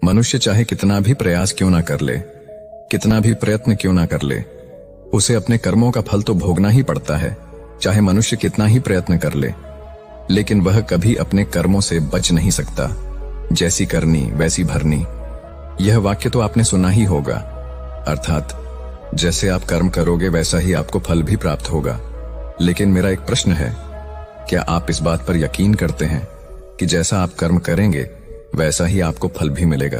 मनुष्य चाहे कितना भी प्रयास क्यों ना कर ले, कितना भी प्रयत्न क्यों ना कर ले, उसे अपने कर्मों का फल तो भोगना ही पड़ता है। चाहे मनुष्य कितना ही प्रयत्न कर ले, लेकिन वह कभी अपने कर्मों से बच नहीं सकता। जैसी करनी वैसी भरनी, यह वाक्य तो आपने सुना ही होगा। अर्थात जैसे आप कर्म करोगे वैसा ही आपको फल भी प्राप्त होगा। लेकिन मेरा एक प्रश्न है, क्या आप इस बात पर यकीन करते हैं कि जैसा आप कर्म करेंगे वैसा ही आपको फल भी मिलेगा?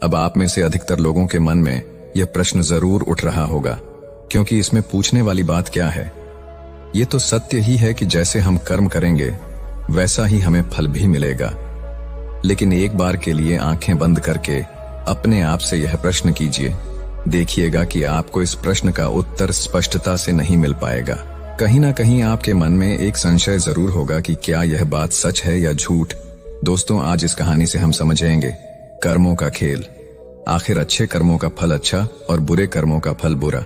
अब आप में से अधिकतर लोगों के मन में यह प्रश्न जरूर उठ रहा होगा, क्योंकि इसमें पूछने वाली बात क्या है? ये तो सत्य ही है कि जैसे हम कर्म करेंगे वैसा ही हमें फल भी मिलेगा। लेकिन एक बार के लिए आंखें बंद करके अपने आप से यह प्रश्न कीजिए, देखिएगा कि आपको इस प्रश्न का उत्तर स्पष्टता से नहीं मिल पाएगा। कहीं ना कहीं आपके मन में एक संशय जरूर होगा कि क्या यह बात सच है या झूठ। दोस्तों, आज इस कहानी से हम समझेंगे कर्मों का खेल। आखिर अच्छे कर्मों का फल अच्छा और बुरे कर्मों का फल बुरा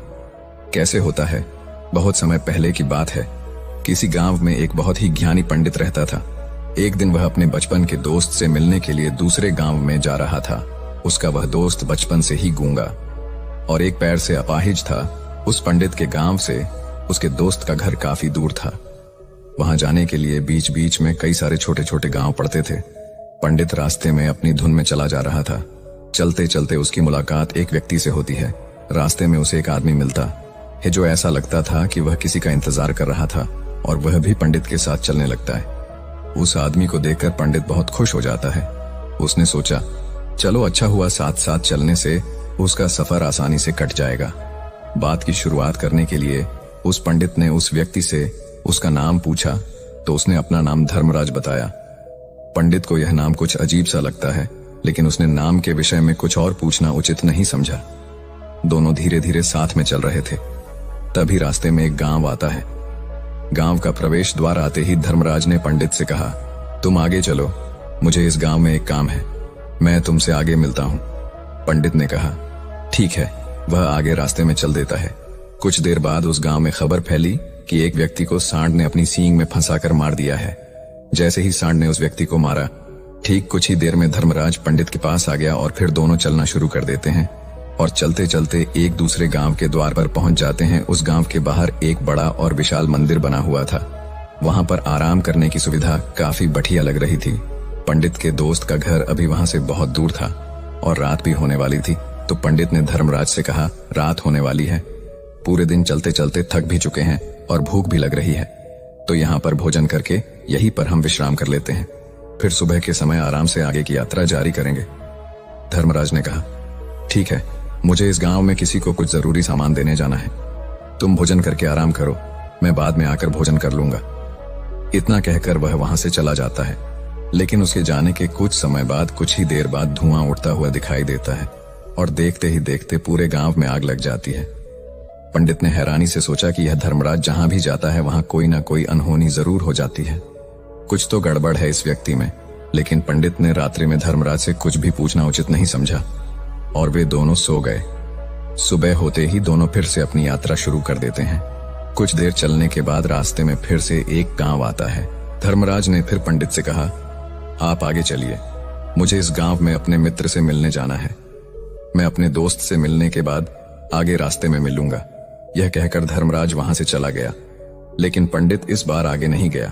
कैसे होता है? बहुत समय पहले की बात है। किसी गांव में एक बहुत ही ज्ञानी पंडित रहता था। एक दिन वह अपने बचपन के दोस्त से मिलने के लिए दूसरे गांव में जा रहा था। उसका वह दोस्त बचपन से ही गूंगा और एक पैर से अपाहिज था। उस पंडित के गांव से उसके दोस्त का घर काफी दूर था। वहां जाने के लिए बीच बीच में कई सारे छोटे छोटे गांव पड़ते थे। पंडित रास्ते में अपनी धुन में चला जा रहा था। चलते चलते उसकी मुलाकात एक व्यक्ति से होती है। रास्ते में उसे एक आदमी मिलता है जो ऐसा लगता था कि वह किसी का इंतजार कर रहा था, और वह भी पंडित के साथ चलने लगता है। उस आदमी को देखकर पंडित बहुत खुश हो जाता है। उसने सोचा, चलो अच्छा हुआ, साथ साथ चलने से उसका सफर आसानी से कट जाएगा। बात की शुरुआत करने के लिए उस पंडित ने उस व्यक्ति से उसका नाम पूछा, तो उसने अपना नाम धर्मराज बताया। पंडित को यह नाम कुछ अजीब सा लगता है, लेकिन उसने नाम के विषय में कुछ और पूछना उचित नहीं समझा। दोनों धीरे धीरे साथ में चल रहे थे। तभी रास्ते में एक गांव आता है। गांव का प्रवेश द्वार आते ही धर्मराज ने पंडित से कहा, तुम आगे चलो, मुझे इस गांव में एक काम है, मैं तुमसे आगे मिलता हूं। पंडित ने कहा, ठीक है। वह आगे रास्ते में चल देता है। कुछ देर बाद उस गांव में खबर फैली कि एक व्यक्ति को सांड ने अपनी सींग में फंसाकर मार दिया है। जैसे ही सांड ने उस व्यक्ति को मारा, ठीक कुछ ही देर में धर्मराज पंडित के पास आ गया और फिर दोनों चलना शुरू कर देते हैं और चलते चलते एक दूसरे गांव के द्वार पर पहुंच जाते हैं। उस गांव के बाहर एक बड़ा और विशाल मंदिर बना हुआ था। वहां पर आराम करने की सुविधा काफी बढ़िया लग रही थी। पंडित के दोस्त का घर अभी वहां से बहुत दूर था और रात भी होने वाली थी। तो पंडित ने धर्मराज से कहा, रात होने वाली है, पूरे दिन चलते चलते थक भी चुके हैं और भूख भी लग रही है, तो यहाँ पर भोजन करके यहीं पर हम विश्राम कर लेते हैं, फिर सुबह के समय आराम से आगे की यात्रा जारी करेंगे। धर्मराज ने कहा, ठीक है, मुझे इस गांव में किसी को कुछ जरूरी सामान देने जाना है, तुम भोजन करके आराम करो, मैं बाद में आकर भोजन कर लूंगा। इतना कहकर वह वहां से चला जाता है। लेकिन उसके जाने के कुछ समय बाद, कुछ ही देर बाद धुआं उठता हुआ दिखाई देता है और देखते ही देखते पूरे गांव में आग लग जाती है। पंडित ने हैरानी से सोचा कि यह धर्मराज जहां भी जाता है वहां कोई ना कोई अनहोनी जरूर हो जाती है, कुछ तो गड़बड़ है इस व्यक्ति में। लेकिन पंडित ने रात्रि में धर्मराज से कुछ भी पूछना उचित नहीं समझा और वे दोनों सो गए। सुबह होते ही दोनों फिर से अपनी यात्रा शुरू कर देते हैं। कुछ देर चलने के बाद रास्ते में फिर से एक गांव आता है। धर्मराज ने फिर पंडित से कहा, आप आगे चलिए, मुझे इस गांव में अपने मित्र से मिलने जाना है, मैं अपने दोस्त से मिलने के बाद आगे रास्ते में मिलूंगा। यह कहकर धर्मराज वहां से चला गया। लेकिन पंडित इस बार आगे नहीं गया।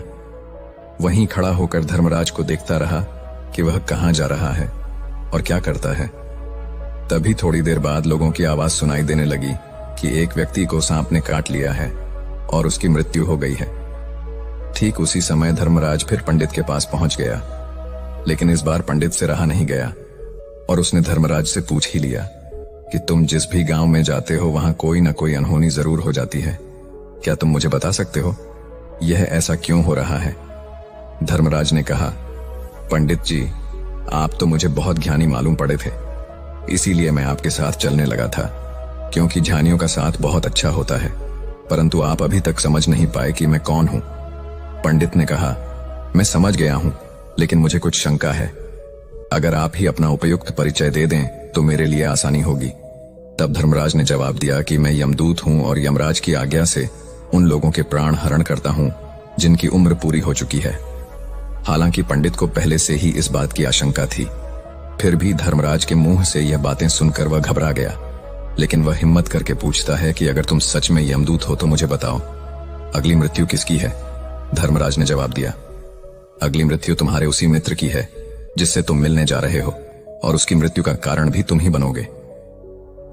वहीं खड़ा होकर धर्मराज को देखता रहा कि वह कहां जा रहा है और क्या करता है। तभी थोड़ी देर बाद लोगों की आवाज सुनाई देने लगी कि एक व्यक्ति को सांप ने काट लिया है और उसकी मृत्यु हो गई है। ठीक उसी समय धर्मराज फिर पंडित के पास पहुंच गया। लेकिन इस बार पंडित से रहा नहीं गया और उसने धर्मराज से पूछ ही लिया कि तुम जिस भी गांव में जाते हो वहां कोई ना कोई अनहोनी जरूर हो जाती है, क्या तुम मुझे बता सकते हो यह ऐसा क्यों हो रहा है? धर्मराज ने कहा, पंडित जी, आप तो मुझे बहुत ज्ञानी मालूम पड़े थे, इसीलिए मैं आपके साथ चलने लगा था, क्योंकि ज्ञानियों का साथ बहुत अच्छा होता है, परंतु आप अभी तक समझ नहीं पाए कि मैं कौन हूं। पंडित ने कहा, मैं समझ गया हूं, लेकिन मुझे कुछ शंका है, अगर आप ही अपना उपयुक्त परिचय दे दें तो मेरे लिए आसानी होगी। तब धर्मराज ने जवाब दिया कि मैं यमदूत हूं और यमराज की आज्ञा से उन लोगों के प्राण हरण करता हूं जिनकी उम्र पूरी हो चुकी है। हालांकि पंडित को पहले से ही इस बात की आशंका थी। फिर भी धर्मराज के मुंह से यह बातें सुनकर वह घबरा गया, लेकिन वह हिम्मत करके पूछता है कि अगर तुम सच में यमदूत हो तो मुझे बताओ, अगली मृत्यु किसकी है? धर्मराज ने जवाब दिया, अगली मृत्यु तुम्हारे उसी मित्र की है जिससे तुम मिलने जा रहे हो, और उसकी मृत्यु का कारण भी तुम ही बनोगे।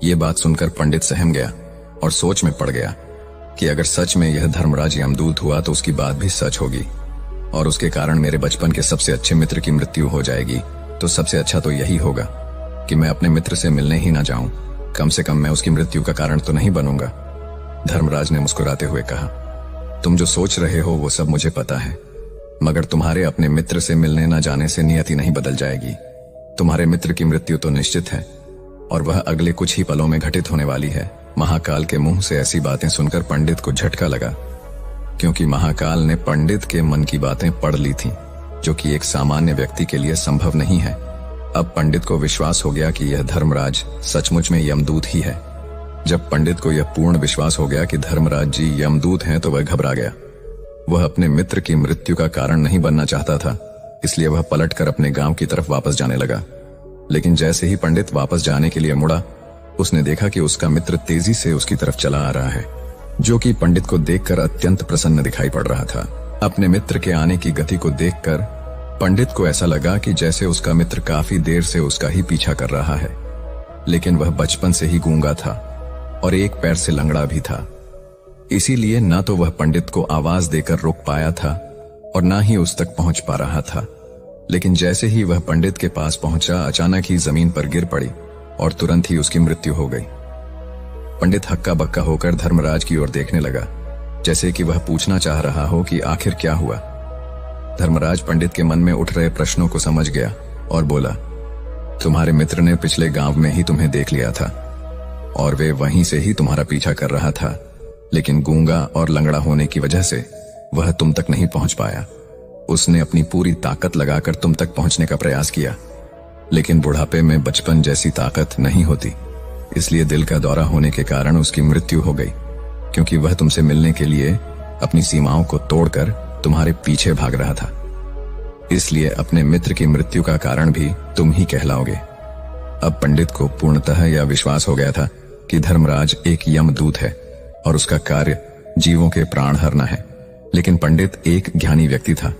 ये बात सुनकर पंडित सहम गया और सोच में पड़ गया कि अगर सच में यह धर्मराज यमदूत हुआ तो उसकी बात भी सच होगी, और उसके कारण मेरे बचपन के सबसे अच्छे मित्र की मृत्यु हो जाएगी। तो सबसे अच्छा तो यही होगा कि मैं अपने मित्र से मिलने ही ना जाऊं, कम से कम मैं उसकी मृत्यु का कारण तो नहीं बनूंगा। धर्मराज ने मुस्कुराते हुए कहा, तुम जो सोच रहे हो वो सब मुझे पता है, मगर तुम्हारे अपने मित्र से मिलने न जाने से नियति नहीं बदल जाएगी। तुम्हारे मित्र की मृत्यु तो निश्चित है, और वह अगले कुछ ही पलों में घटित होने वाली है। महाकाल के मुंह से ऐसी बातें सुनकर पंडित को झटका लगा, क्योंकि महाकाल ने पंडित के मन की बातें पढ़ ली थीं, जो कि एक सामान्य व्यक्ति के लिए संभव नहीं है। अब पंडित को विश्वास हो गया कि यह धर्मराज सचमुच में यमदूत ही है। जब पंडित को यह पूर्ण विश्वास हो गया कि धर्मराज जी यमदूत हैं तो वह घबरा गया। वह अपने मित्र की मृत्यु का कारण नहीं बनना चाहता था, इसलिए वह पलटकर अपने गांव की तरफ वापस जाने लगा। लेकिन जैसे ही पंडित वापस जाने के लिए मुड़ा, उसने देखा कि उसका मित्र तेजी से उसकी तरफ चला आ रहा है, जो कि पंडित को देखकर अत्यंत प्रसन्न दिखाई पड़ रहा था। अपने मित्र के आने की गति को देखकर पंडित को ऐसा लगा कि जैसे उसका मित्र काफी देर से उसका ही पीछा कर रहा है, लेकिन वह बचपन से ही गूंगा था और एक पैर से लंगड़ा भी था। इसीलिए ना तो वह पंडित को आवाज देकर रोक पाया था और ना ही उस तक पहुंच पा रहा था। लेकिन जैसे ही वह पंडित के पास पहुंचा, अचानक ही जमीन पर गिर पड़ी और तुरंत ही उसकी मृत्यु हो गई। पंडित हक्का बक्का होकर धर्मराज की ओर देखने लगा, जैसे कि वह पूछना चाह रहा हो कि आखिर क्या हुआ। धर्मराज पंडित के मन में उठ रहे प्रश्नों को समझ गया और बोला, तुम्हारे मित्र ने पिछले गांव में ही तुम्हें देख लिया था और वे वहीं से ही तुम्हारा पीछा कर रहा था, लेकिन गूंगा और लंगड़ा होने की वजह से वह तुम तक नहीं पहुंच पाया। उसने अपनी पूरी ताकत लगाकर तुम तक पहुंचने का प्रयास किया, लेकिन बुढ़ापे में बचपन जैसी ताकत नहीं होती, इसलिए दिल का दौरा होने के कारण उसकी मृत्यु हो गई, क्योंकि वह तुमसे मिलने के लिए अपनी सीमाओं को तोड़कर तुम्हारे पीछे भाग रहा था। इसलिए अपने मित्र की मृत्यु का कारण भी तुम ही कहलाओगे। अब पंडित को पूर्णतः यह विश्वास हो गया था कि धर्मराज एक यमदूत है और उसका कार्य जीवों के प्राण हरना है। लेकिन पंडित एक ज्ञानी व्यक्ति था,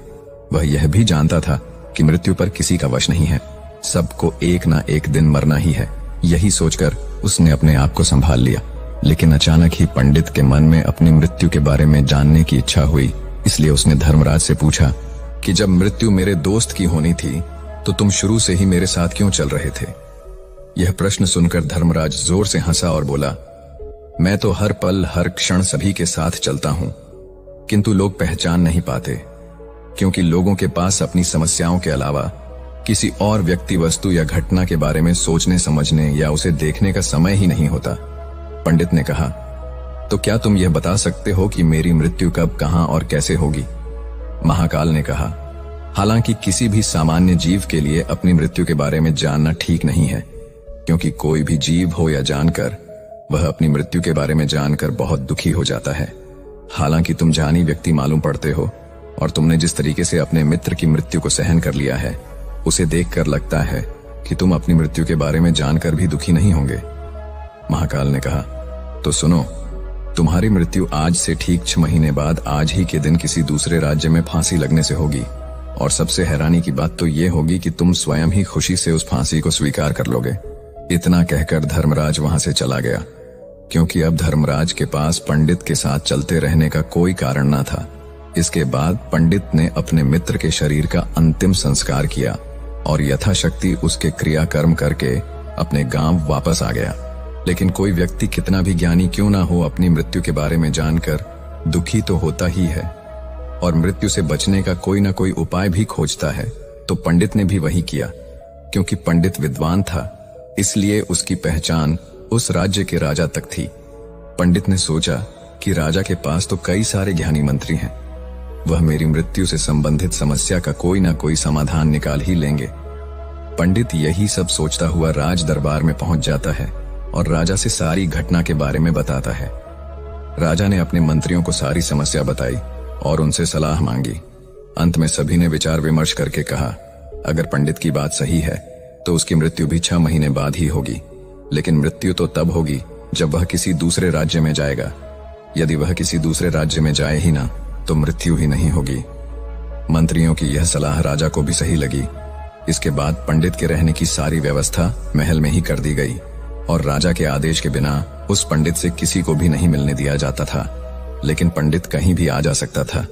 वह यह भी जानता था कि मृत्यु पर किसी का वश नहीं है, सबको एक ना एक दिन मरना ही है। यही सोचकर उसने अपने आप को संभाल लिया। लेकिन अचानक ही पंडित के मन में अपनी मृत्यु के बारे में जानने की इच्छा हुई, इसलिए उसने धर्मराज से पूछा कि जब मृत्यु मेरे दोस्त की होनी थी तो तुम शुरू से ही मेरे साथ क्यों चल रहे थे? यह प्रश्न सुनकर धर्मराज जोर से हंसा और बोला, मैं तो हर पल हर क्षण सभी के साथ चलता हूं, किंतु लोग पहचान नहीं पाते, क्योंकि लोगों के पास अपनी समस्याओं के अलावा किसी और व्यक्ति, वस्तु या घटना के बारे में सोचने समझने या उसे देखने का समय ही नहीं होता। पंडित ने कहा, तो क्या तुम यह बता सकते हो कि मेरी मृत्यु कब, कहां और कैसे होगी? महाकाल ने कहा, हालांकि किसी भी सामान्य जीव के लिए अपनी मृत्यु के बारे में जानना ठीक नहीं है, क्योंकि कोई भी जीव हो या जानकर, वह अपनी मृत्यु के बारे में जानकर बहुत दुखी हो जाता है। हालांकि तुम जानी व्यक्ति मालूम पड़ते हो, और तुमने जिस तरीके से अपने मित्र की मृत्यु को सहन कर लिया है, उसे देखकर लगता है कि तुम अपनी मृत्यु के बारे में जानकर भी दुखी नहीं होंगे। महाकाल ने कहा, तो सुनो, तुम्हारी मृत्यु आज से ठीक 6 महीने बाद आज ही के दिन किसी दूसरे राज्य में फांसी लगने से होगी, और सबसे हैरानी की बात तो ये होगी कि तुम स्वयं ही खुशी से उस फांसी को स्वीकार कर लोगे। इतना कहकर धर्मराज वहां से चला गया, क्योंकि अब धर्मराज के पास पंडित के साथ चलते रहने का कोई कारण न था। इसके बाद पंडित ने अपने मित्र के शरीर का अंतिम संस्कार किया और यथाशक्ति उसके क्रियाकर्म करके अपने गांव वापस आ गया। लेकिन कोई व्यक्ति कितना भी ज्ञानी क्यों ना हो, अपनी मृत्यु के बारे में जानकर दुखी तो होता ही है, और मृत्यु से बचने का कोई ना कोई उपाय भी खोजता है। तो पंडित ने भी वही किया। क्योंकि पंडित विद्वान था, इसलिए उसकी पहचान उस राज्य के राजा तक थी। पंडित ने सोचा कि राजा के पास तो कई सारे ज्ञानी मंत्री हैं, वह मेरी मृत्यु से संबंधित समस्या का कोई ना कोई समाधान निकाल ही लेंगे। पंडित यही सब सोचता हुआ राज दरबार में पहुंच जाता है और राजा से सारी घटना के बारे में बताता है। राजा ने अपने मंत्रियों को सारी समस्या बताई और उनसे सलाह मांगी। अंत में सभी ने विचार विमर्श करके कहा, अगर पंडित की बात सही है तो उसकी मृत्यु भी 6 महीने बाद ही होगी। लेकिन मृत्यु तो तब होगी जब वह किसी दूसरे राज्य में जाएगा। यदि वह किसी दूसरे राज्य में जाए ही ना तो मृत्यु ही नहीं होगी। मंत्रियों की यह सलाह राजा को भी सही लगी। इसके बाद पंडित के रहने की सारी व्यवस्था महल में ही कर दी गई और राजा के आदेश के बिना उस पंडित से किसी को भी नहीं मिलने दिया जाता था। लेकिन पंडित कहीं भी आ जा सकता था,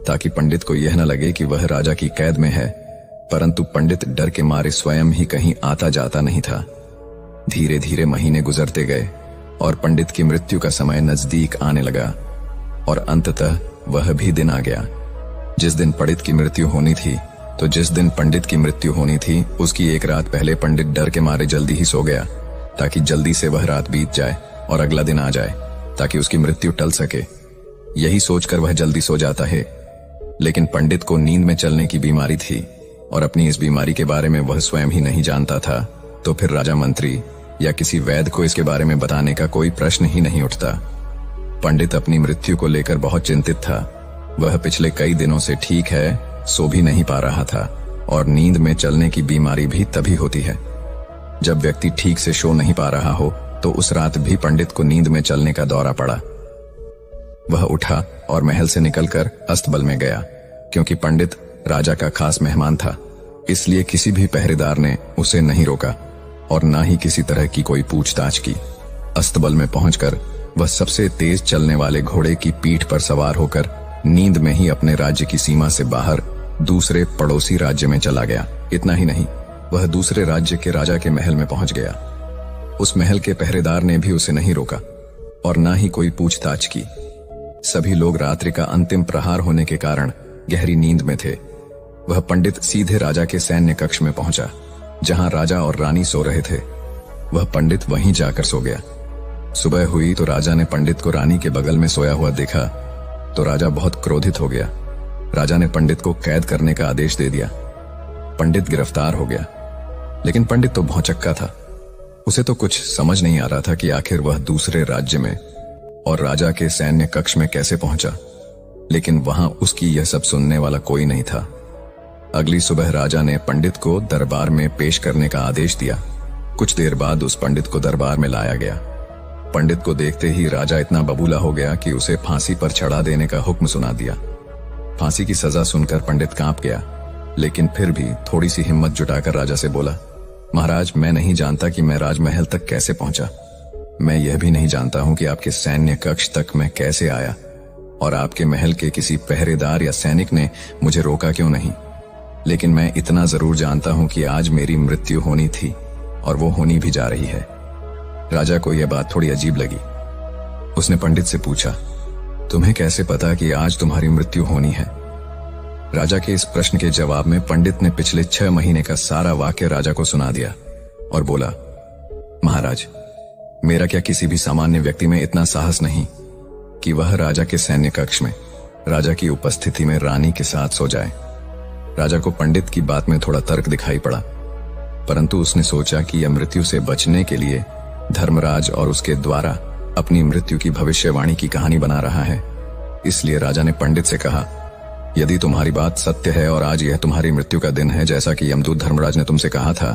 ताकि पंडित को यह न लगे कि वह राजा की कैद में है। परंतु पंडित डर के मारे स्वयं ही कहीं आता जाता नहीं था। धीरे धीरे महीने गुजरते गए और पंडित की मृत्यु का समय नजदीक आने लगा और अंततः वह भी दिन आ गया जिस दिन पंडित की मृत्यु होनी थी। तो जिस दिन पंडित की मृत्यु होनी थी उसकी एक रात पहले पंडित डर के मारे जल्दी ही सो गया, ताकि जल्दी से वह रात बीत जाए और अगला दिन आ जाए, ताकि उसकी मृत्यु टल सके। यही सोचकर वह जल्दी सो जाता है। लेकिन पंडित को नींद में चलने की बीमारी थी और अपनी इस बीमारी के बारे में वह स्वयं ही नहीं जानता था। तो फिर राजा मंत्री या किसी वैद्य को इसके बारे में बताने का कोई प्रश्न ही नहीं उठता। पंडित अपनी मृत्यु को लेकर बहुत चिंतित था। वह पिछले कई दिनों से ठीक है, सो भी नहीं पा रहा था और नींद में चलने की बीमारी भी तभी होती है जब व्यक्ति ठीक से सो नहीं पा रहा हो। तो उस रात भी पंडित को नींद में चलने का दौरा पड़ा। वह उठा और महल से निकलकर अस्तबल में गया। क्योंकि पंडित राजा का खास मेहमान था, इसलिए किसी भी पहरेदार ने उसे नहीं रोका और ना ही किसी तरह की कोई पूछताछ की। अस्तबल में पहुंचकर वह सबसे तेज चलने वाले घोड़े की पीठ पर सवार होकर नींद में ही अपने राज्य की सीमा से बाहर दूसरे पड़ोसी राज्य में चला गया। इतना ही नहीं, वह दूसरे राज्य के राजा के महल में पहुंच गया। उस महल के पहरेदार ने भी उसे नहीं रोका और ना ही कोई पूछताछ की। सभी लोग रात्रि का अंतिम प्रहार होने के कारण गहरी नींद में थे। वह पंडित सीधे राजा के सैन्य कक्ष में पहुंचा, जहां राजा और रानी सो रहे थे। वह पंडित वहीं जाकर सो गया। सुबह हुई तो राजा ने पंडित को रानी के बगल में सोया हुआ देखा तो राजा बहुत क्रोधित हो गया। राजा ने पंडित को कैद करने का आदेश दे दिया। पंडित गिरफ्तार हो गया। लेकिन पंडित तो भौचक्का था। उसे तो कुछ समझ नहीं आ रहा था कि आखिर वह दूसरे राज्य में और राजा के सैन्य कक्ष में कैसे पहुंचा। लेकिन वहां उसकी यह सब सुनने वाला कोई नहीं था। अगली सुबह राजा ने पंडित को दरबार में पेश करने का आदेश दिया। कुछ देर बाद उस पंडित को दरबार में लाया गया। पंडित को देखते ही राजा इतना बबूला हो गया कि उसे फांसी पर चढ़ा देने का हुक्म सुना दिया। फांसी की सजा सुनकर पंडित कांप गया, लेकिन फिर भी थोड़ी सी हिम्मत जुटाकर राजा से बोला, महाराज, मैं नहीं जानता कि मैं राजमहल तक कैसे पहुंचा। मैं यह भी नहीं जानता हूं कि आपके सैन्य कक्ष तक मैं कैसे आया और आपके महल के किसी पहरेदार या सैनिक ने मुझे रोका क्यों नहीं। लेकिन मैं इतना जरूर जानता हूं कि आज मेरी मृत्यु होनी थी और वो होनी भी जा रही है। राजा को यह बात थोड़ी अजीब लगी। उसने पंडित से पूछा, तुम्हें कैसे पता कि आज तुम्हारी मृत्यु होनी है? राजा के इस प्रश्न के जवाब में पंडित ने पिछले 6 महीने का सारा वाक्य राजा को सुना दिया और बोला, महाराज, मेरा क्या किसी भी सामान्य व्यक्ति में इतना साहस नहीं कि वह राजा के सैन्य कक्ष में राजा की उपस्थिति में रानी के साथ सो जाए। राजा को पंडित की बात में थोड़ा तर्क दिखाई पड़ा, परंतु उसने सोचा कि यह मृत्यु से बचने के लिए धर्मराज और उसके द्वारा अपनी मृत्यु की भविष्यवाणी की कहानी बना रहा है। इसलिए राजा ने पंडित से कहा, यदि तुम्हारी बात सत्य है और आज यह तुम्हारी मृत्यु का दिन है जैसा कि यमदूत धर्मराज ने तुमसे कहा था,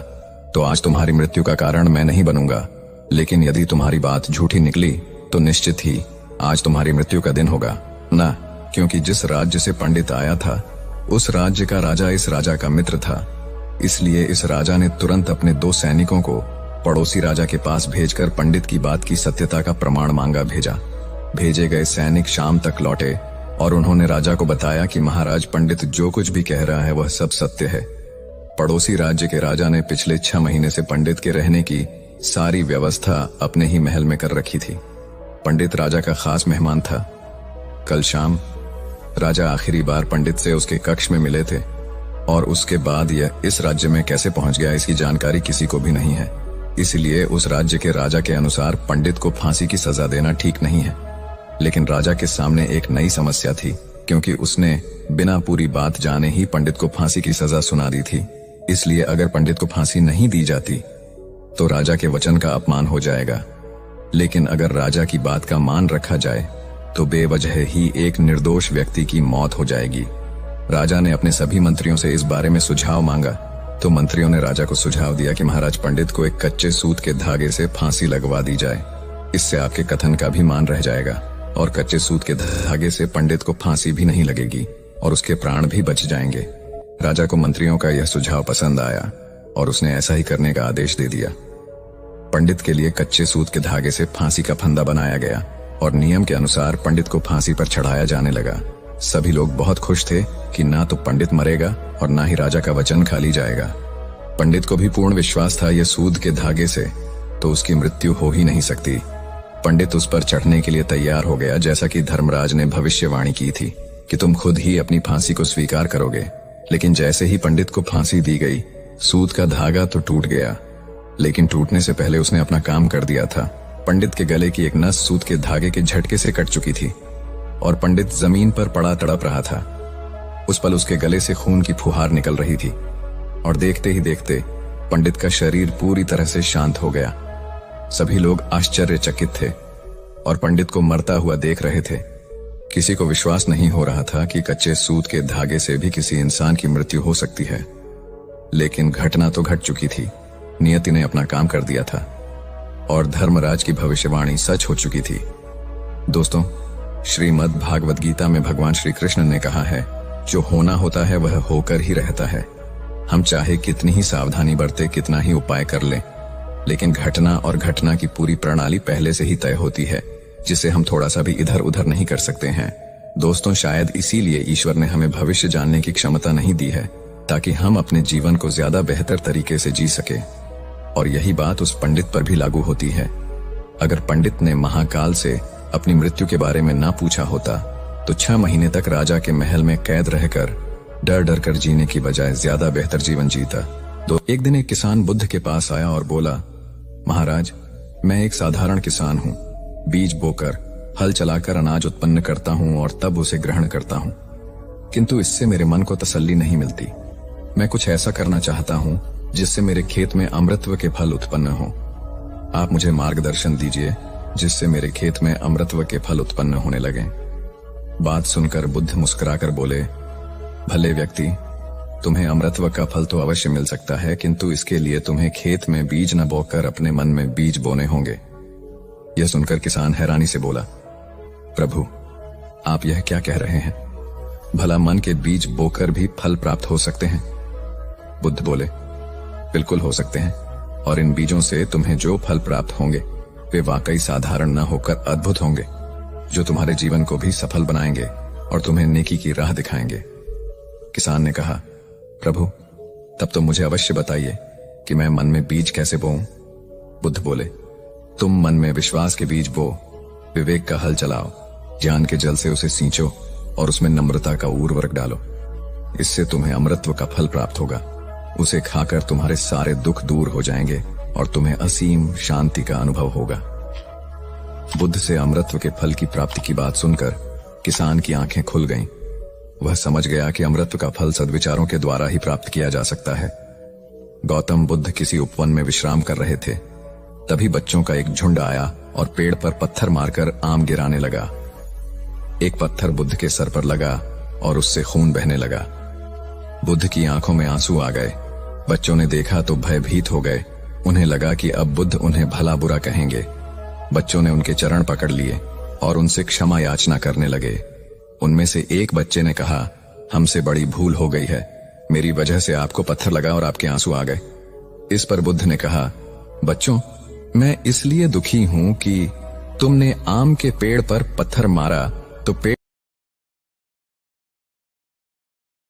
तो आज तुम्हारी मृत्यु का कारण मैं नहीं बनूंगा। लेकिन यदि तुम्हारी बात झूठी निकली तो निश्चित ही आज तुम्हारी मृत्यु का दिन होगा ना, क्योंकि जिस राज्य से पंडित आया था उस राज्य का राजा इस राजा का मित्र था। इसलिए इस राजा ने तुरंत अपने 2 सैनिकों को पड़ोसी राजा के पास भेजकर पंडित की बात की सत्यता का प्रमाण मांगा भेजा। भेजे गए सैनिक शाम तक लौटे और उन्होंने राजा को बताया कि महाराज, पंडित जो कुछ भी कह रहा है वह सब सत्य है। पड़ोसी राज्य के राजा ने पिछले 6 महीने से पंडित के रहने की सारी व्यवस्था अपने ही महल में कर रखी थी। पंडित राजा का खास मेहमान था। कल शाम राजा आखिरी बार पंडित से उसके कक्ष में मिले थे और उसके बाद यह इस राज्य में कैसे पहुंच गया इसकी जानकारी किसी को भी नहीं है। इसलिए उस राज्य के राजा के अनुसार पंडित को फांसी की सजा देना ठीक नहीं है। लेकिन राजा के सामने एक नई समस्या थी, क्योंकि उसने बिना पूरी बात जाने ही पंडित को फांसी की सजा सुना दी थी। इसलिए अगर पंडित को फांसी नहीं दी जाती तो राजा के वचन का अपमान हो जाएगा। लेकिन अगर राजा की बात का मान रखा जाए तो बेवजह ही एक निर्दोष व्यक्ति की मौत हो जाएगी। राजा ने अपने सभी मंत्रियों से इस बारे में सुझाव मांगा, तो मंत्रियों ने राजा को सुझाव दिया कि महाराज, पंडित को एक कच्चे सूत के धागे से फांसी लगवा दी जाए। इससे आपके कथन का भी मान रह जाएगा और कच्चे सूत के धागे से पंडित को फांसी भी नहीं लगेगी और उसके प्राण भी बच जाएंगे। राजा को मंत्रियों का यह सुझाव पसंद आया और उसने ऐसा ही करने का आदेश दे दिया। पंडित के लिए कच्चे सूत के धागे से फांसी का फंदा बनाया गया और नियम के अनुसार पंडित को फांसी पर चढ़ाया जाने लगा। सभी लोग बहुत खुश थे कि ना तो पंडित मरेगा और ना ही राजा का वचन खाली जाएगा। पंडित को भी पूर्ण विश्वास था यह सूद के धागे से तो उसकी मृत्यु हो ही नहीं सकती। पंडित उस पर चढ़ने के लिए तैयार हो गया, जैसा कि धर्मराज ने भविष्यवाणी की थी कि तुम खुद ही अपनी फांसी को स्वीकार करोगे। लेकिन जैसे ही पंडित को फांसी दी गई, सूद का धागा तो टूट गया, लेकिन टूटने से पहले उसने अपना काम कर दिया था। पंडित के गले की एक नस सूद के धागे के झटके से कट चुकी थी और पंडित जमीन पर पड़ा तड़प रहा था। उस पल उसके गले से खून की फुहार निकल रही थी और देखते ही देखते पंडित का शरीर पूरी तरह से शांत हो गया। सभी लोग आश्चर्यचकित थे और पंडित को मरता हुआ देख रहे थे। किसी को विश्वास नहीं हो रहा था कि कच्चे सूत के धागे से भी किसी इंसान की मृत्यु हो सकती है। लेकिन घटना तो घट चुकी थी। नियति ने अपना काम कर दिया था और धर्मराज की भविष्यवाणी सच हो चुकी थी। दोस्तों, श्रीमद् भागवत गीता में भगवान श्री कृष्ण ने कहा है, जो होना होता है वह होकर ही रहता है। हम चाहे कितनी ही सावधानी बरते, कितना ही उपाय कर लें, लेकिन घटना और घटना की पूरी प्रणाली पहले से ही तय होती है, जिसे हम थोड़ा सा भी इधर उधर नहीं कर सकते हैं। दोस्तों, शायद इसीलिए ईश्वर ने हमें भविष्य जानने की क्षमता नहीं दी है, ताकि हम अपने जीवन को ज्यादा बेहतर तरीके से जी सके। और यही बात उस पंडित पर भी लागू होती है। अगर पंडित ने महाकाल से अपनी मृत्यु के बारे में ना पूछा होता तो 6 महीने तक राजा के महल में कैद रहकर डर डर कर जीने की बजाय ज्यादा बेहतर जीवन जीता। एक दिन एक किसान बुद्ध के पास आया और बोला, महाराज, मैं एक साधारण किसान हूँ। बीज बोकर, हल चलाकर अनाज उत्पन्न करता हूँ और तब उसे ग्रहण करता हूँ, किंतु इससे मेरे मन को तसल्ली नहीं मिलती। मैं कुछ ऐसा करना चाहता हूँ जिससे मेरे खेत में अमृतत्व के फल उत्पन्न हो। आप मुझे मार्गदर्शन दीजिए जिससे मेरे खेत में अमृतत्व के फल उत्पन्न होने लगे। बात सुनकर बुद्ध मुस्कुराकर बोले, भले व्यक्ति, तुम्हें अमृतत्व का फल तो अवश्य मिल सकता है, किंतु इसके लिए तुम्हें खेत में बीज न बोकर अपने मन में बीज बोने होंगे। यह सुनकर किसान हैरानी से बोला, प्रभु, आप यह क्या कह रहे हैं? भला मन के बीज बोकर भी फल प्राप्त हो सकते हैं? बुद्ध बोले, बिल्कुल हो सकते हैं, और इन बीजों से तुम्हें जो फल प्राप्त होंगे वे वाकई साधारण न होकर अद्भुत होंगे, जो तुम्हारे जीवन को भी सफल बनाएंगे और तुम्हें नेकी की राह दिखाएंगे। किसान ने कहा, प्रभु, तब तो मुझे अवश्य बताइए कि मैं मन में बीज कैसे बोऊं? बुद्ध बोले, तुम मन में विश्वास के बीज बो, विवेक का हल चलाओ, ज्ञान के जल से उसे सींचो और उसमें नम्रता का उर्वरक डालो। इससे तुम्हें अमृतत्व का फल प्राप्त होगा। उसे खाकर तुम्हारे सारे दुख दूर हो जाएंगे और तुम्हें असीम शांति का अनुभव होगा। बुद्ध से अमृतत्व के फल की प्राप्ति की बात सुनकर किसान की आंखें खुल गईं। वह समझ गया कि अमृतत्व का फल सद्विचारों के द्वारा ही प्राप्त किया जा सकता है। गौतम बुद्ध किसी उपवन में विश्राम कर रहे थे। तभी बच्चों का एक झुंड आया और पेड़ पर पत्थर मारकर आम गिराने लगा। एक पत्थर बुद्ध के सर पर लगा और उससे खून बहने लगा। बुद्ध की आंखों में आंसू आ गए। बच्चों ने देखा तो भयभीत हो गए। उन्हें लगा कि अब बुद्ध उन्हें भला बुरा कहेंगे। बच्चों ने उनके चरण पकड़ लिए और उनसे क्षमा याचना करने लगे। उनमें से एक बच्चे ने कहा, हमसे बड़ी भूल हो गई है, मेरी वजह से आपको पत्थर लगा और आपके आंसू आ गए। इस पर बुद्ध ने कहा, बच्चों, मैं इसलिए दुखी हूं कि तुमने आम के पेड़ पर पत्थर मारा तो पेड़